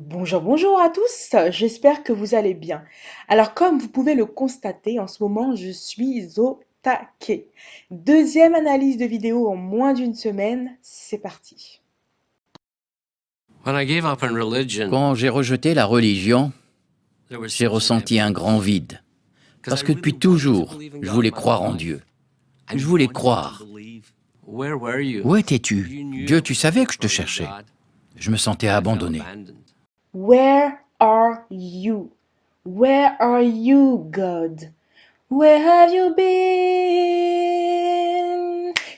Bonjour, bonjour à tous, j'espère que vous allez bien. Alors comme vous pouvez le constater, en ce moment je suis au taquet. Deuxième analyse de vidéo en moins d'une semaine, c'est parti. When I gave up on religion, Quand j'ai rejeté la religion, there was j'ai such an ressenti un grand emptiness. vide. 'Cause Parce I que really depuis wanted to toujours, believe in je God voulais my croire whole en life. Dieu. I Je voulais wanted to croire. believe. Where were you? Où You étais-tu? knew I Dieu, tu was savais que je te looking for cherchais. God. Je me sentais I felt abandonné. abandoned. Where are you? Where are you, God? Where have you been?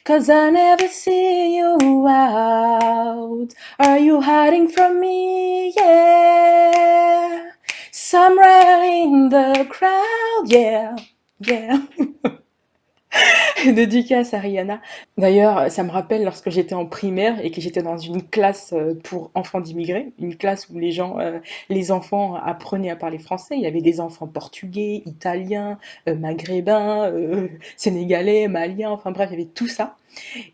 'Cause I never see you out. Are you hiding from me? Yeah. Somewhere in the crowd, yeah. Yeah. Dédicace à Rihanna. D'ailleurs, ça me rappelle lorsque j'étais en primaire et que j'étais dans une classe pour enfants d'immigrés, une classe où les enfants apprenaient à parler français. Il y avait des enfants portugais, italiens, maghrébins, sénégalais, maliens, enfin bref, il y avait tout ça.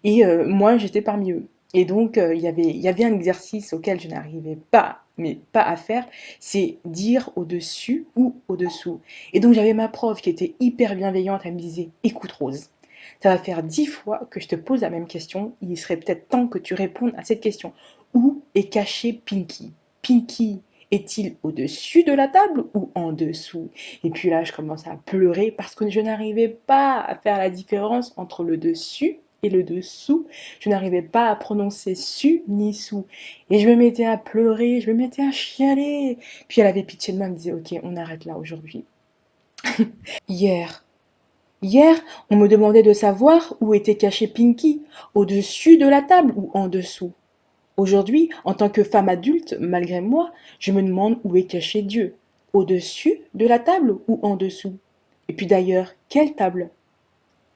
Et moi, j'étais parmi eux. Et donc, il y avait un exercice auquel je n'arrivais pas, mais pas à faire, c'est dire au-dessus ou au-dessous. Et donc, j'avais ma prof qui était hyper bienveillante, elle me disait, écoute Rose, ça va faire 10 fois que je te pose la même question, il serait peut-être temps que tu répondes à cette question. Où est caché Pinky? Pinky est-il au-dessus de la table ou en dessous? Et puis là, je commençais à pleurer parce que je n'arrivais pas à faire la différence entre le dessus et le dessous. Je n'arrivais pas à prononcer su ni sous. Et je me mettais à pleurer, je me mettais à chialer. Puis elle avait pitié de moi, elle me disait, ok, on arrête là aujourd'hui. Hier, Hier, on me demandait de savoir où était caché Pinky, au-dessus de la table ou en dessous. Aujourd'hui, en tant que femme adulte, malgré moi, je me demande où est caché Dieu, au-dessus de la table ou en dessous. Et puis d'ailleurs, quelle table?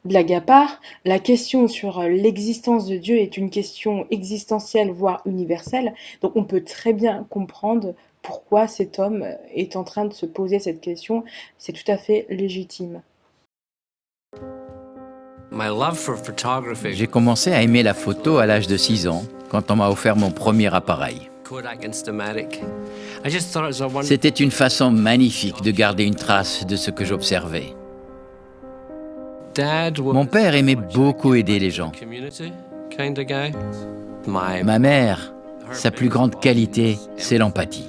Blague à part, la question sur l'existence de Dieu est une question existentielle, voire universelle, donc on peut très bien comprendre pourquoi cet homme est en train de se poser cette question, c'est tout à fait légitime. My love for photography, J'ai commencé à aimer la photo à l'âge de 6 ans, quand on m'a offert mon premier appareil. Kodak Instamatic. I just thought it was a wonderful. C'était une façon magnifique de garder une trace de ce que j'observais. Dad was Mon père aimait beaucoup aider les gens. community kind of guy. My Ma mère, sa plus grande qualité, c'est l'empathie.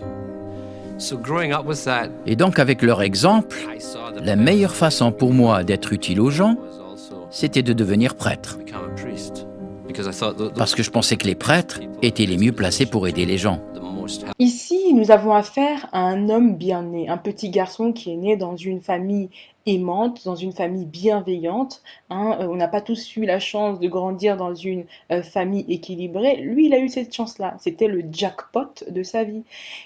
So growing up with that, Et donc avec leur exemple, I saw that la meilleure façon pour moi d'être utile aux gens, was also c'était de devenir prêtre. become a priest because I thought Parce que je pensais que les prêtres étaient les mieux placés pour aider les gens. the most help. Ici, nous avons affaire à un homme bien né, un petit garçon qui est né dans une famille aimante, dans une famille bienveillante, hein. On n'a pas tous eu la chance de grandir dans une famille équilibrée. Lui, il a eu cette chance-là. C'était le jackpot de sa vie.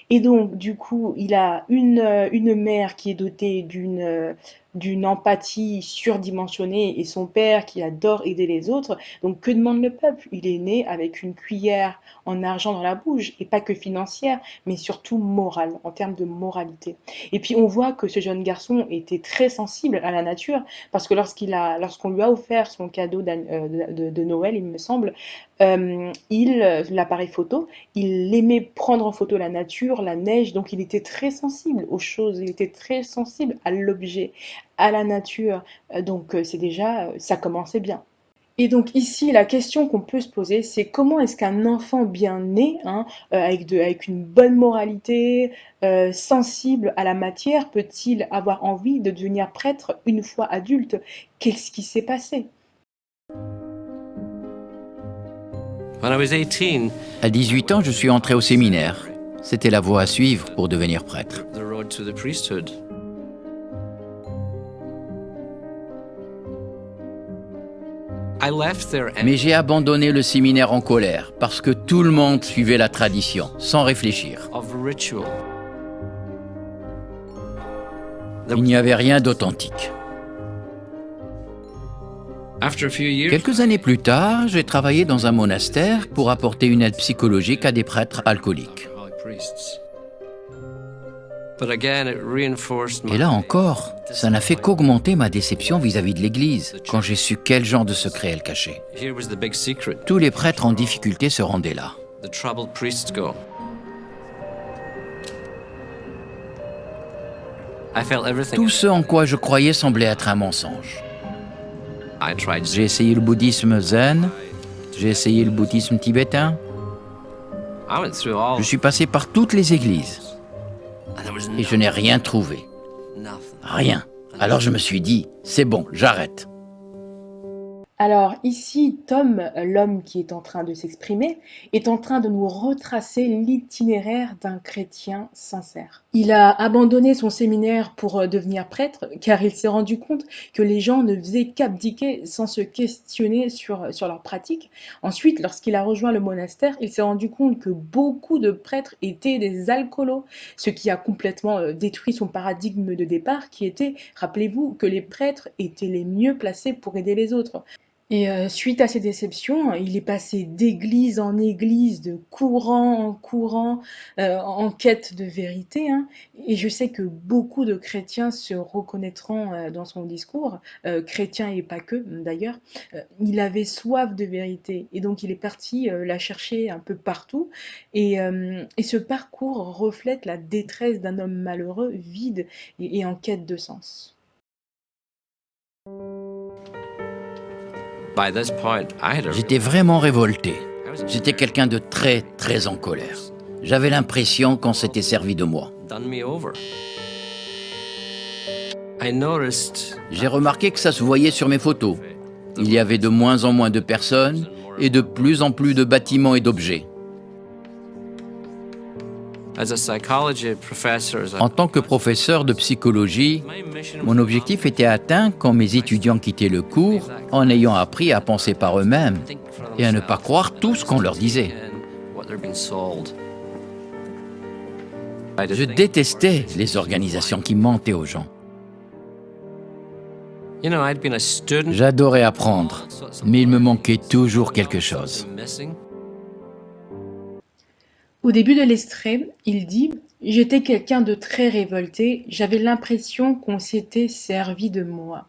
Et donc, du coup, il a une mère qui est dotée d'une empathie surdimensionnée et son père qui adore aider les autres. Donc, que demande le peuple? Il est né avec une cuillère en argent dans la bouche, et pas que financière, mais surtout morale, en termes de moralité. Et puis on voit que ce jeune garçon était très sensible à la nature, parce que lorsqu'on lui a offert son cadeau de Noël, il me semble, l'appareil photo, il aimait prendre en photo la nature, la neige, donc il était très sensible aux choses, il était très sensible à l'objet, à la nature. Donc c'est déjà, ça commençait bien. Et donc ici, la question qu'on peut se poser, c'est comment est-ce qu'un enfant bien né, hein, avec une bonne moralité, sensible à la matière, peut-il avoir envie de devenir prêtre une fois adulte? Qu'est-ce qui s'est passé? When I was 18, À 18 ans, je suis entré au séminaire. C'était la voie à suivre pour devenir prêtre. the road to the priesthood. I left there and Mais j'ai abandonné le séminaire en colère parce que tout le monde suivait la tradition, sans réfléchir. of ritual. Il n'y avait rien d'authentique. After a few years, Quelques années plus tard, j'ai travaillé dans un monastère pour apporter une aide psychologique à des prêtres alcooliques. alcoholic priests. But again, it reinforced Et là encore, ça n'a fait qu'augmenter ma déception vis-à-vis de l'Église, quand j'ai su quel genre de secret elle cachait. Here was the big secret. Tous les prêtres en difficulté se rendaient là. The troubled priests go. I felt everything. Tout ce en quoi je croyais semblait être un mensonge. I tried. J'ai essayé le bouddhisme zen, j'ai essayé le bouddhisme tibétain, I went through all. je suis passé par toutes les églises And there was et je n'ai rien trouvé. nothing. Rien. Alors je me suis dit, c'est bon, j'arrête. Alors ici, Tom, l'homme qui est en train de s'exprimer, est en train de nous retracer l'itinéraire d'un chrétien sincère. Il a abandonné son séminaire pour devenir prêtre car il s'est rendu compte que les gens ne faisaient qu'abdiquer sans se questionner sur leur pratique. Ensuite, lorsqu'il a rejoint le monastère, il s'est rendu compte que beaucoup de prêtres étaient des alcoolos, ce qui a complètement détruit son paradigme de départ qui était, rappelez-vous, que les prêtres étaient les mieux placés pour aider les autres. Et suite à ces déceptions, il est passé d'église en église, de courant en courant, en quête de vérité, hein. Et je sais que beaucoup de chrétiens se reconnaîtront, dans son discours, chrétiens et pas que, d'ailleurs. Il avait soif de vérité et donc il est parti, la chercher un peu partout et ce parcours reflète la détresse d'un homme malheureux, vide et en quête de sens. By this point, I had a J'étais vraiment révolté. J'étais quelqu'un de très, très en colère. J'avais l'impression qu'on s'était servi de moi. done me over. I noticed J'ai remarqué que ça se voyait sur mes photos. Il y avait de moins en moins de personnes et de plus en plus de bâtiments et d'objets. as a psychology professor, En tant que professeur de psychologie, my mission mon objectif était atteint quand mes étudiants quittaient le cours en ayant appris à penser par eux-mêmes et à ne pas croire tout ce qu'on leur disait. Je détestais les organisations qui mentaient aux gens. J'adorais apprendre, mais il me manquait toujours quelque chose. Au début de l'extrait, il dit: «J'étais quelqu'un de très révolté, j'avais l'impression qu'on s'était servi de moi».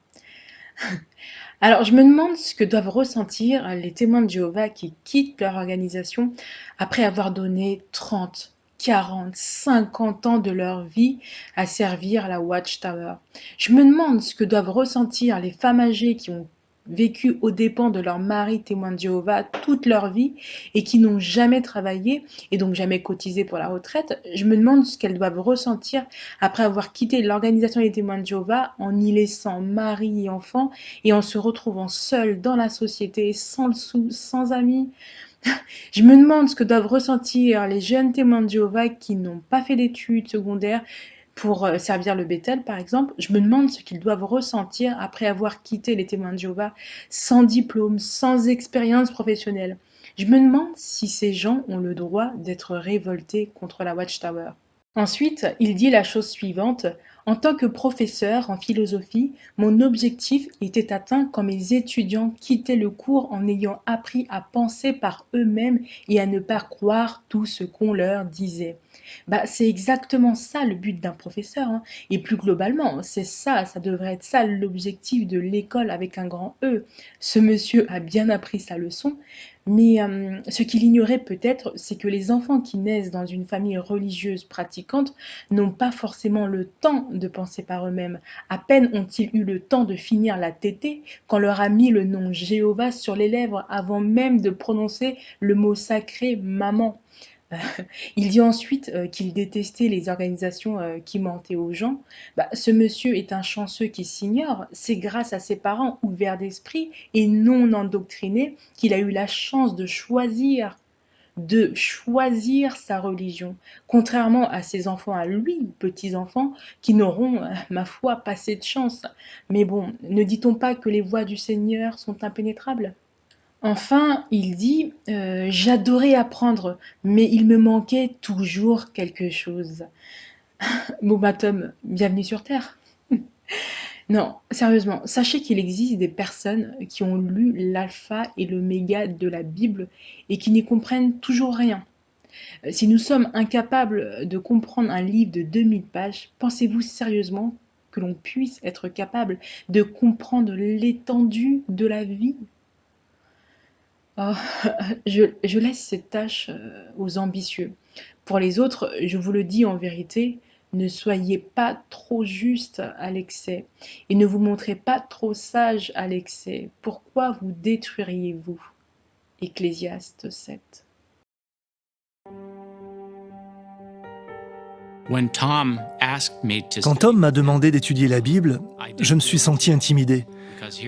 Alors je me demande ce que doivent ressentir les témoins de Jéhovah qui quittent leur organisation après avoir donné 30, 40, 50 ans de leur vie à servir la Watchtower. Je me demande ce que doivent ressentir les femmes âgées qui ont vécu aux dépens de leur mari témoin de Jéhovah toute leur vie et qui n'ont jamais travaillé et donc jamais cotisé pour la retraite. Je me demande ce qu'elles doivent ressentir après avoir quitté l'organisation des témoins de Jéhovah en y laissant mari et enfants et en se retrouvant seule dans la société, sans le sou, sans amis. Je me demande ce que doivent ressentir les jeunes témoins de Jéhovah qui n'ont pas fait d'études secondaires pour servir le Bethel, par exemple. Je me demande ce qu'ils doivent ressentir après avoir quitté les témoins de Jéhovah sans diplôme, sans expérience professionnelle. Je me demande si ces gens ont le droit d'être révoltés contre la Watchtower. Ensuite, il dit la chose suivante: «En tant que professeur en philosophie, mon objectif était atteint quand mes étudiants quittaient le cours en ayant appris à penser par eux-mêmes et à ne pas croire tout ce qu'on leur disait». Bah, c'est exactement ça le but d'un professeur, hein, et plus globalement, c'est ça, ça devrait être ça l'objectif de l'école avec un grand E. Ce monsieur a bien appris sa leçon, mais ce qu'il ignorait peut-être, c'est que les enfants qui naissent dans une famille religieuse pratiquante n'ont pas forcément le temps de penser par eux-mêmes. À peine ont-ils eu le temps de finir la tétée qu'on leur a mis le nom Jéhovah sur les lèvres avant même de prononcer le mot sacré maman. Il dit ensuite qu'il détestait les organisations qui mentaient aux gens. Bah, ce monsieur est un chanceux qui s'ignore. C'est grâce à ses parents ouverts d'esprit et non endoctrinés qu'il a eu la chance de choisir sa religion, contrairement à ses enfants à lui, petits-enfants, qui n'auront, ma foi, pas cette chance. Mais bon, ne dit-on pas que les voies du Seigneur sont impénétrables? Enfin, il dit j'adorais apprendre, mais il me manquait toujours quelque chose. Bon bah Tom, bienvenue sur Terre. Non, sérieusement, sachez qu'il existe des personnes qui ont lu l'alpha et l'oméga de la Bible et qui n'y comprennent toujours rien. Si nous sommes incapables de comprendre un livre de 2000 pages, pensez-vous sérieusement que l'on puisse être capable de comprendre l'étendue de la vie? Oh, je laisse cette tâche aux ambitieux. Pour les autres, je vous le dis en vérité, Ne soyez pas trop juste à l'excès et ne vous montrez pas trop sage à l'excès. Pourquoi vous détruiriez-vous? Ecclésiaste 7. Quand Tom m'a demandé d'étudier la Bible, je me suis senti intimidé,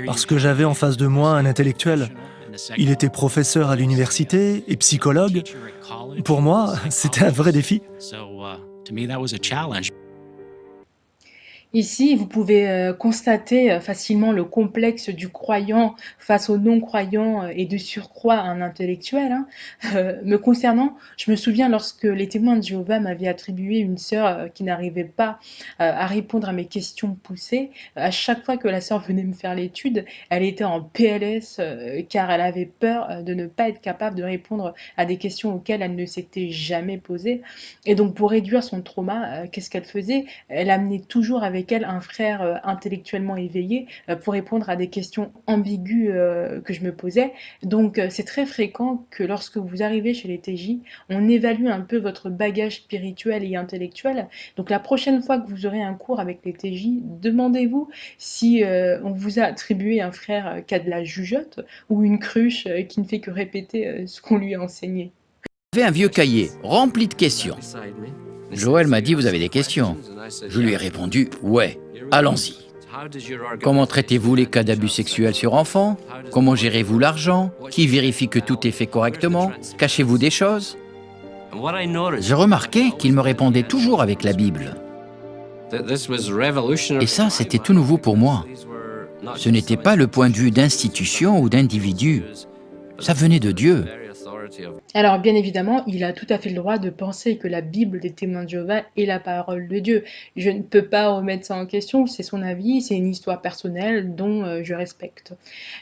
parce que j'avais en face de moi un intellectuel. Il était professeur à l'université et psychologue. Pour moi, c'était un vrai défi. Ici, vous pouvez constater facilement le complexe du croyant face au non-croyant et de surcroît un intellectuel, hein. Me concernant, je me souviens lorsque les témoins de Jéhovah m'avaient attribué une sœur qui n'arrivait pas à répondre à mes questions poussées. À chaque fois que la sœur venait me faire l'étude, elle était en PLS car elle avait peur de ne pas être capable de répondre à des questions auxquelles elle ne s'était jamais posées. Et donc pour réduire son trauma, qu'est-ce qu'elle faisait? Elle amenait toujours avec elle un frère intellectuellement éveillé pour répondre à des questions ambiguës que je me posais. Donc c'est très fréquent que lorsque vous arrivez chez les TJ, on évalue un peu votre bagage spirituel et intellectuel. Donc la prochaine fois que vous aurez un cours avec les TJ, demandez-vous si on vous a attribué un frère qui a de la jugeote ou une cruche qui ne fait que répéter ce qu'on lui a enseigné. J'avais un vieux cahier rempli de questions. Joël m'a dit, vous avez des questions? Je lui ai répondu, ouais, allons-y. Comment traitez-vous les cas d'abus sexuels sur enfants? Comment gérez-vous l'argent? Qui vérifie que tout est fait correctement? Cachez-vous des choses? J'ai remarqué qu'il me répondait toujours avec la Bible. Et ça, c'était tout nouveau pour moi. Ce n'était pas le point de vue d'institution ou d'individu. Ça venait de Dieu. Alors bien évidemment, il a tout à fait le droit de penser que la Bible des témoins de Jéhovah est la parole de Dieu. Je ne peux pas remettre ça en question, c'est son avis, c'est une histoire personnelle dont je respecte.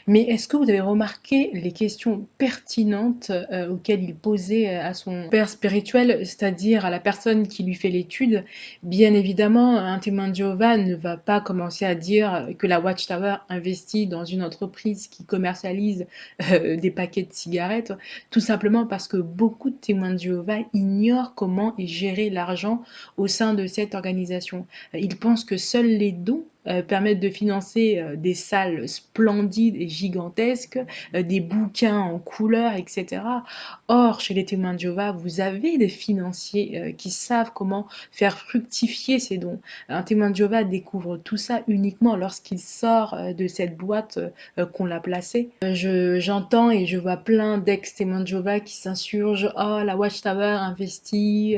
Mais est-ce que vous avez remarqué les questions pertinentes auxquelles il posait à son père spirituel, c'est-à-dire à la personne qui lui fait l'étude? Bien évidemment, un témoin de Jéhovah ne va pas commencer à dire que la Watchtower investit dans une entreprise qui commercialise des paquets de cigarettes, tout simplement parce que beaucoup de témoins de Jéhovah ignorent comment est géré l'argent au sein de cette organisation. Ils pensent que seuls les dons permettent de financer des salles splendides et gigantesques, des bouquins en couleur, etc. Or, chez les témoins de Jéhovah, vous avez des financiers qui savent comment faire fructifier ces dons. Un témoin de Jéhovah découvre tout ça uniquement lorsqu'il sort de cette boîte qu'on l'a placée. J'entends et je vois plein d'ex-témoins de Jéhovah qui s'insurgent. Oh, la Watchtower investit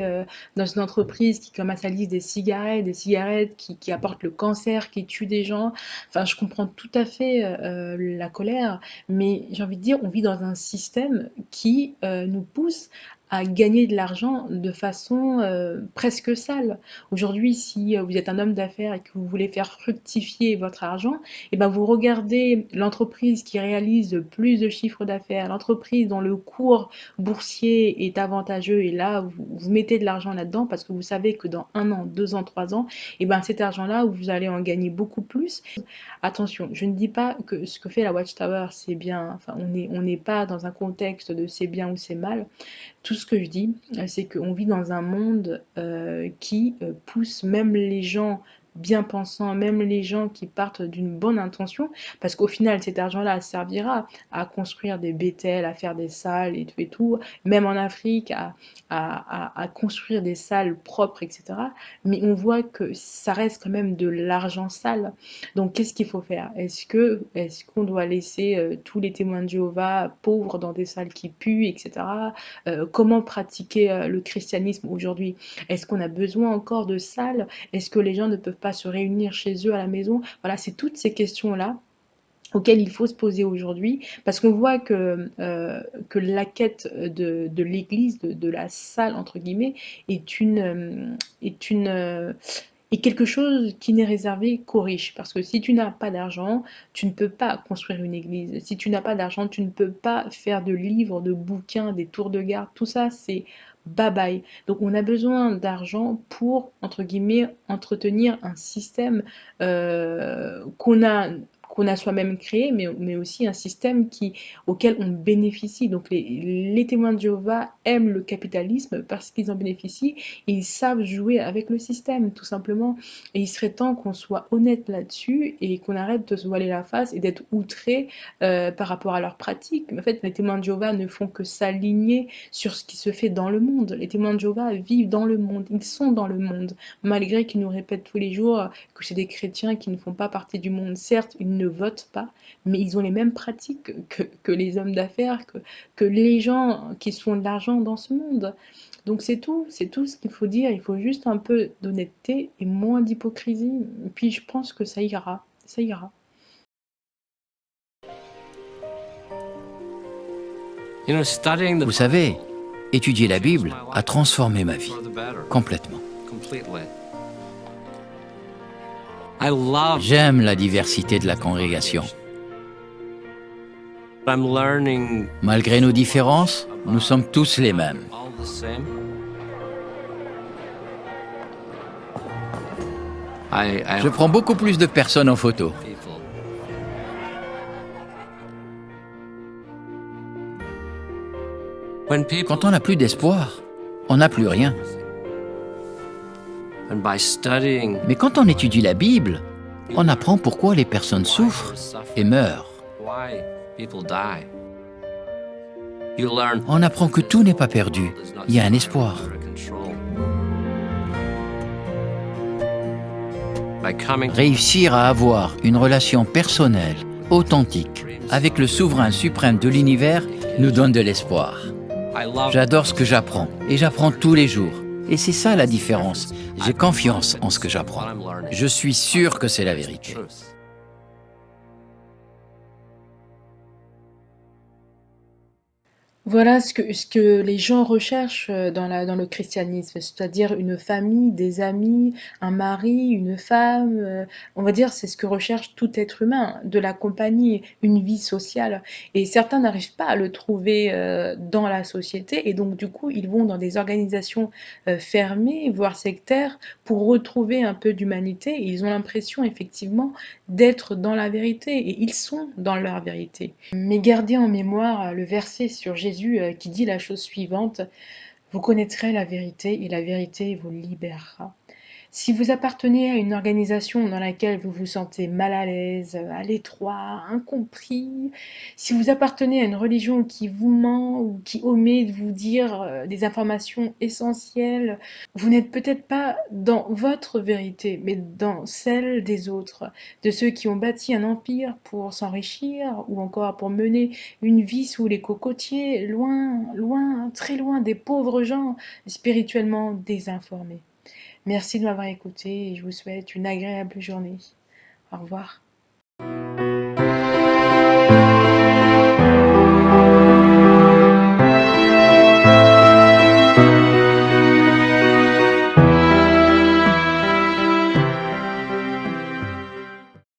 dans une entreprise qui commercialise des cigarettes qui apportent le cancer, qui tuent des gens. Enfin, je comprends tout à fait la colère, mais j'ai envie de dire, on vit dans un système qui nous pousse à gagner de l'argent de façon presque sale. Aujourd'hui, si vous êtes un homme d'affaires et que vous voulez faire fructifier votre argent, et ben vous regardez l'entreprise qui réalise plus de chiffre d'affaires, l'entreprise dont le cours boursier est avantageux, et là, vous mettez de l'argent là-dedans parce que vous savez que dans 1 an, 2 ans, 3 ans, et ben cet argent-là, vous allez en gagner beaucoup plus. Attention, je ne dis pas que ce que fait la Watchtower, c'est bien, enfin, on n'est pas dans un contexte de c'est bien ou c'est mal. Tout ce que je dis, c'est qu'on vit dans un monde qui pousse même les gens bien pensants, même les gens qui partent d'une bonne intention, parce qu'au final, cet argent-là servira à construire des BTL, à faire des salles et tout, même en Afrique, à construire des salles propres, etc. Mais on voit que ça reste quand même de l'argent sale. Donc, qu'est-ce qu'il faut faire? Est-ce qu'on doit laisser tous les témoins de Jéhovah pauvres dans des salles qui puent, etc. Comment pratiquer le christianisme aujourd'hui? Est-ce qu'on a besoin encore de salles? Est-ce que les gens ne peuvent pas se réunir chez eux à la maison? Voilà, c'est toutes ces questions-là auxquelles il faut se poser aujourd'hui, parce qu'on voit que la quête de l'Église, de la salle, entre guillemets, est est une, est quelque chose qui n'est réservé qu'aux riches. Parce que si tu n'as pas d'argent, tu ne peux pas construire une église. Si tu n'as pas d'argent, tu ne peux pas faire de livres, de bouquins, des tours de garde. Tout ça, c'est bye bye. Donc on a besoin d'argent pour, entre guillemets, entretenir un système qu'on qu'on a soi-même créé, mais aussi un système auquel on bénéficie. Donc les témoins de Jéhovah aiment le capitalisme parce qu'ils en bénéficient et ils savent jouer avec le système, tout simplement. Et il serait temps qu'on soit honnête là-dessus et qu'on arrête de se voiler la face et d'être outré par rapport à leurs pratiques. Mais en fait, les témoins de Jéhovah ne font que s'aligner sur ce qui se fait dans le monde. Les témoins de Jéhovah vivent dans le monde, ils sont dans le monde, malgré qu'ils nous répètent tous les jours que c'est des chrétiens qui ne font pas partie du monde. Certes, ils ne votent pas, mais ils ont les mêmes pratiques que les hommes d'affaires, que les gens qui se font de l'argent dans ce monde. Donc c'est tout ce qu'il faut dire. Il faut juste un peu d'honnêteté et moins d'hypocrisie. Et puis je pense que ça ira, ça ira. Vous savez, étudier la Bible a transformé ma vie, complètement. J'aime la diversité de la congrégation. Malgré nos différences, nous sommes tous les mêmes. Je prends beaucoup plus de personnes en photo. Quand on n'a plus d'espoir, on n'a plus rien. Mais quand on étudie la Bible, on apprend pourquoi les personnes souffrent et meurent. On apprend que tout n'est pas perdu, il y a un espoir. Réussir à avoir une relation personnelle, authentique, avec le souverain suprême de l'univers nous donne de l'espoir. J'adore ce que j'apprends et j'apprends tous les jours. Et c'est ça la différence. J'ai confiance en ce que j'apprends. Je suis sûr que c'est la vérité. Voilà ce que les gens recherchent dans le christianisme, c'est-à-dire une famille, des amis, un mari, une femme, on va dire c'est ce que recherche tout être humain, de la compagnie, une vie sociale. Et certains n'arrivent pas à le trouver dans la société et donc du coup ils vont dans des organisations fermées, voire sectaires, pour retrouver un peu d'humanité. Et ils ont l'impression effectivement d'être dans la vérité et ils sont dans leur vérité. Mais gardez en mémoire le verset sur Jésus qui dit la chose suivante: vous connaîtrez la vérité et la vérité vous libérera. Si vous appartenez à une organisation dans laquelle vous vous sentez mal à l'aise, à l'étroit, incompris, si vous appartenez à une religion qui vous ment ou qui omet de vous dire des informations essentielles, vous n'êtes peut-être pas dans votre vérité, mais dans celle des autres, de ceux qui ont bâti un empire pour s'enrichir ou encore pour mener une vie sous les cocotiers, loin, loin, très loin des pauvres gens spirituellement désinformés. Merci de m'avoir écouté et je vous souhaite une agréable journée. Au revoir.